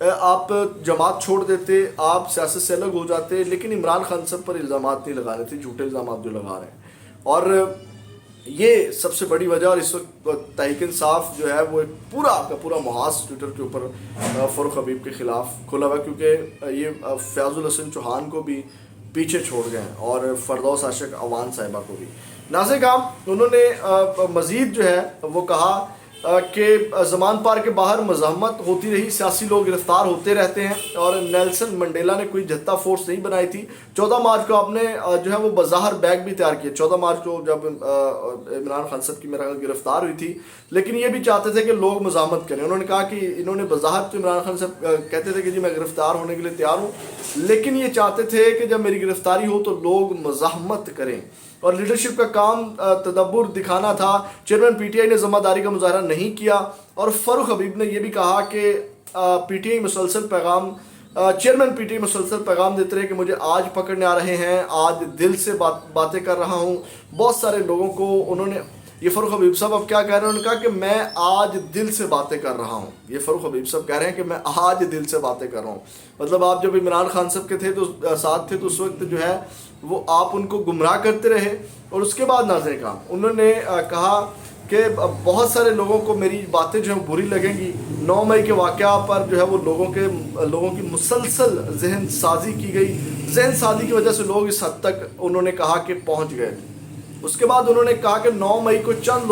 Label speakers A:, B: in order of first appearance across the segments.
A: آپ جماعت چھوڑ دیتے، آپ سیاست سے الگ ہو جاتے، لیکن عمران خان صاحب پر الزامات نہیں لگانے تھے، جھوٹے الزامات جو لگا رہے ہیں۔ اور یہ سب سے بڑی وجہ، اور اس وقت تحریک انصاف جو ہے وہ ایک پورا کا پورا محاذ ٹویٹر کے اوپر فاروق حبیب کے خلاف کھلا ہوا، کیونکہ یہ فیاض الحسن چوہان کو بھی پیچھے چھوڑ گئے ہیں اور فردوس عاشق عوان صاحبہ کو بھی۔ ناظرین کرام، انہوں نے مزید جو ہے وہ کہا کہ زمان پار کے باہر مزاحمت ہوتی رہی، سیاسی لوگ گرفتار ہوتے رہتے ہیں، اور نیلسن منڈیلا نے کوئی جتھا فورس نہیں بنائی تھی۔ 14 مارچ کو آپ نے جو ہے وہ بظاہر بیگ بھی تیار کیے، 14 مارچ کو جب عمران خان صاحب کی میرا گرفتار ہوئی تھی، لیکن یہ بھی چاہتے تھے کہ لوگ مزاحمت کریں۔ انہوں نے کہا کہ انہوں نے بظاہر تو عمران خان صاحب کہتے تھے کہ جی میں گرفتار ہونے کے لیے تیار ہوں، لیکن یہ چاہتے تھے کہ جب میری گرفتاری ہو تو لوگ مزاحمت کریں، اور لیڈرشپ کا کام تدبر دکھانا تھا۔ چیئرمین پی ٹی آئی نے ذمہ داری کا مظاہرہ نہیں کیا، اور فاروق حبیب نے یہ بھی کہا کہ پی ٹی آئی مسلسل پیغام چیئرمین پی ٹی آئی مسلسل پیغام دیتے رہے کہ مجھے آج پکڑنے آ رہے ہیں، آج دل سے باتیں کر رہا ہوں۔ بہت سارے لوگوں کو انہوں نے، یہ فاروق حبیب صاحب اب کیا کہہ رہے ہیں، انہوں نے کہا کہ میں آج دل سے باتیں کر رہا ہوں۔ یہ فاروق حبیب صاحب کہہ رہے ہیں کہ میں آج دل سے باتیں کر رہا ہوں، مطلب آپ جب عمران خان صاحب کے تھے تو ساتھ تھے تو اس وقت جو ہے وہ آپ ان کو گمراہ کرتے رہے۔ اور اس کے بعد ناظرین کرام، انہوں نے کہا کہ بہت سارے لوگوں کو میری باتیں جو ہیں بری لگیں گی۔ 9 مئی کے واقعہ پر جو ہے وہ لوگوں کی مسلسل ذہن سازی کی گئی، ذہن سازی کی وجہ سے لوگ اس حد تک انہوں نے کہا کہ پہنچ گئے۔ اس کے بعد انہوں نے کہا کہ 9 مئی کو چند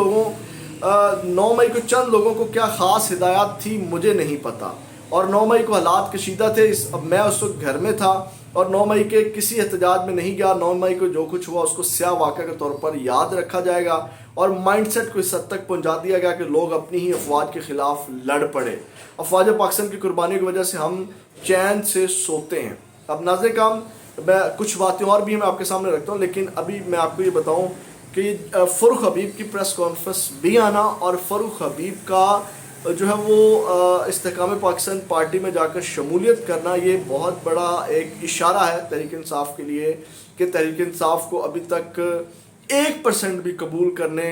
A: لوگوں کو کیا خاص ہدایات تھی مجھے نہیں پتا، اور 9 مئی کو حالات کشیدہ تھے، میں اس وقت گھر میں تھا اور 9 مئی کے کسی احتجاج میں نہیں گیا۔ 9 مئی کو جو کچھ ہوا اس کو سیاہ واقعہ کے طور پر یاد رکھا جائے گا، اور مائنڈ سیٹ کو اس حد تک پہنچا دیا گیا کہ لوگ اپنی ہی افواج کے خلاف لڑ پڑے۔ افواج پاکستان کی قربانیوں کی وجہ سے ہم چین سے سوتے ہیں۔ اب ناظرین کرام، میں کچھ باتیں اور بھی میں آپ کے سامنے رکھتا ہوں، لیکن ابھی میں آپ کو یہ بتاؤں کہ فاروق حبیب کی پریس کانفرنس بھی آنا اور فاروق حبیب کا جو ہے وہ استحکام پاکستان پارٹی میں جا کر شمولیت کرنا، یہ بہت بڑا ایک اشارہ ہے تحریک انصاف کے لیے کہ تحریک انصاف کو ابھی تک 1% بھی قبول کرنے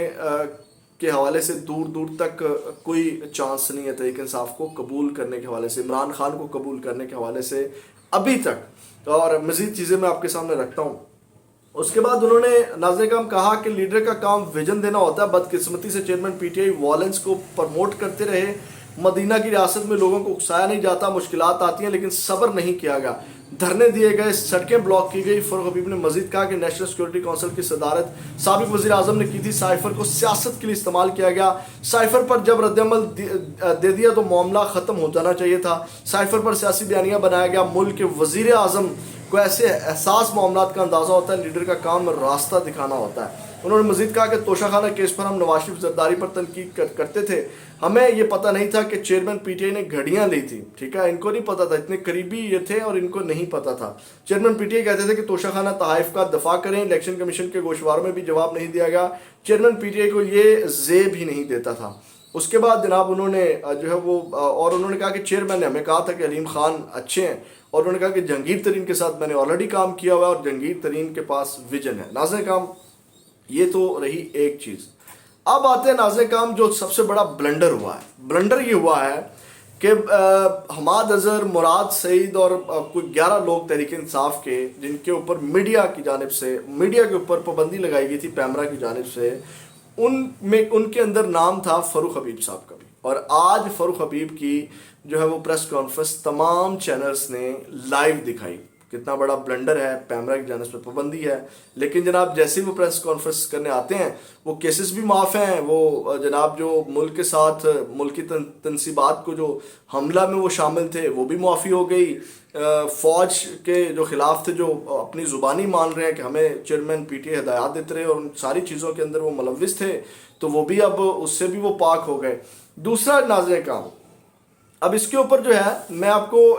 A: کے حوالے سے دور تک کوئی چانس نہیں ہے۔ تحریک انصاف کو قبول کرنے کے حوالے سے، عمران خان کو قبول کرنے کے حوالے سے ابھی تک، اور مزید چیزیں میں آپ کے سامنے رکھتا ہوں۔ اس کے بعد انہوں نے ناظرین کرام کہا کہ لیڈر کا کام ویژن دینا ہوتا ہے، بدقسمتی سے chairman P T I violence کو پروموٹ کرتے رہے۔ مدینہ کی ریاست میں لوگوں کو اکسایا نہیں جاتا، مشکلات آتی ہیں لیکن صبر نہیں کیا گیا، دھرنے دیے گئے، سڑکیں بلاک کی گئی۔ فاروق حبیب نے مزید کہا کہ نیشنل سیکورٹی کونسل کی صدارت سابق وزیر اعظم نے کی تھی، سائفر کو سیاست کے لیے استعمال کیا گیا، سائفر پر جب رد عمل دے دیا تو معاملہ ختم ہو جانا چاہیے تھا، سائفر پر سیاسی بیانیہ بنایا گیا۔ ملک کے وزیر اعظم کو ایسے احساس معاملات کا اندازہ ہوتا ہے، لیڈر کا کام راستہ دکھانا ہوتا ہے۔ انہوں نے مزید کہا کہ توشہ خانہ کیس پر ہم نواز شریف زرداری پر تنقید کرتے تھے، ہمیں یہ پتہ نہیں تھا کہ چیئرمین پی ٹی آئی نے گھڑیاں لی تھی، ٹھیک ہے، ان کو نہیں پتا تھا، اتنے قریبی یہ تھے اور ان کو نہیں پتا تھا۔ چیئرمین پی ٹی آئی کہتے تھے کہ توشہ خانہ تحائف کا دفاع کریں، الیکشن کمیشن کے گوشواروں میں بھی جواب نہیں دیا گیا، چیئرمین پی ٹی آئی کو یہ زیب ہی نہیں دیتا تھا۔ اس کے بعد جناب انہوں نے جو ہے وہ اور انہوں نے کہا کہ چیئرمین نے ہمیں کہا تھا کہ علیم خان اچھے ہیں، اور انہوں نے کہا کہ جہانگیر ترین کے ساتھ میں نے آلریڈی کام کیا ہوا ہے اور جہانگیر ترین کے پاس ویژن ہے۔ ناظرین کرام، یہ تو رہی ایک چیز۔ اب آتے ہیں ناظرین کرام جو سب سے بڑا بلنڈر ہوا ہے، بلنڈر یہ ہوا ہے کہ حماد اظہر، مراد سعید اور کوئی 11 لوگ تحریک انصاف کے، جن کے اوپر میڈیا کی جانب سے، میڈیا کے اوپر پابندی لگائی گئی تھی پیمرا کی جانب سے، ان کے اندر نام تھا فاروق حبیب صاحب کا بھی۔ اور آج فاروق حبیب کی جو ہے وہ پریس کانفرنس تمام چینلز نے لائیو دکھائی۔ کتنا بڑا بلنڈر ہے، پیمرا کی جانب سے پابندی ہے، لیکن جناب جیسے وہ پریس کانفرنس کرنے آتے ہیں وہ کیسز بھی معاف ہیں، وہ جناب جو ملک کے ساتھ ملکی تنصیبات کو جو حملہ میں وہ شامل تھے وہ بھی معافی ہو گئی، فوج کے جو خلاف تھے جو اپنی زبانی مان رہے ہیں کہ ہمیں چیئرمین پی ٹی آئی ہدایات دیتے رہے اور ان ساری چیزوں کے اندر وہ ملوث تھے، تو وہ بھی اب اس سے بھی وہ پاک ہو گئے۔ دوسرا ناظرین کام، اب اس کے اوپر جو ہے میں آپ کو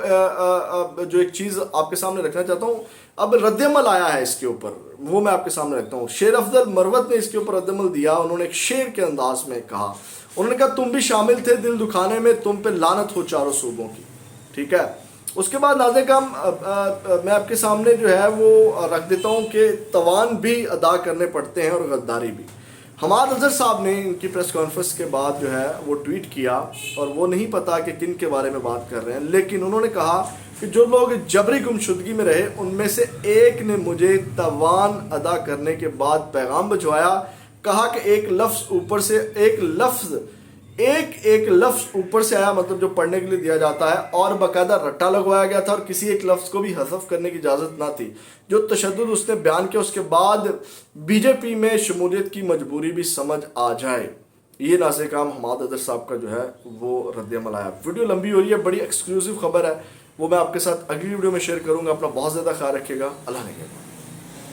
A: جو ایک چیز آپ کے سامنے رکھنا چاہتا ہوں، اب رد عمل آیا ہے اس کے اوپر، وہ میں آپ کے سامنے رکھتا ہوں۔ شیر افضل مروت نے اس کے اوپر رد عمل دیا، انہوں نے ایک شعر کے انداز میں کہا، انہوں نے کہا تم بھی شامل تھے دل دکھانے میں، تم پہ لعنت ہو چاروں صوبوں کی، ٹھیک ہے۔ اس کے بعد ناظرین کرام میں آپ کے سامنے جو ہے وہ رکھ دیتا ہوں کہ توان بھی ادا کرنے پڑتے ہیں اور غداری بھی۔ حماد اظہر صاحب نے ان کی پریس کانفرنس کے بعد جو ہے وہ ٹویٹ کیا، اور وہ نہیں پتا کہ کن کے بارے میں بات کر رہے ہیں، لیکن انہوں نے کہا کہ جو لوگ جبری گمشدگی میں رہے ان میں سے ایک نے مجھے تاوان ادا کرنے کے بعد پیغام بھجوایا، کہا کہ ایک لفظ اوپر سے آیا، مطلب جو پڑھنے کے لیے دیا جاتا ہے، اور باقاعدہ رٹا لگوایا گیا تھا اور کسی ایک لفظ کو بھی حذف کرنے کی اجازت نہ تھی۔ جو تشدد اس نے بیان کیا اس کے بعد بی جے پی میں شمولیت کی مجبوری بھی سمجھ آ جائے۔ یہ ناظرین کرام حماد اظہر صاحب کا جو ہے وہ رد عمل آیا۔ ویڈیو لمبی ہو رہی ہے، بڑی ایکسکلوسیو خبر ہے، وہ میں آپ کے ساتھ اگلی ویڈیو میں شیئر کروں گا۔ اپنا بہت زیادہ خیال رکھیے گا، اللہ نے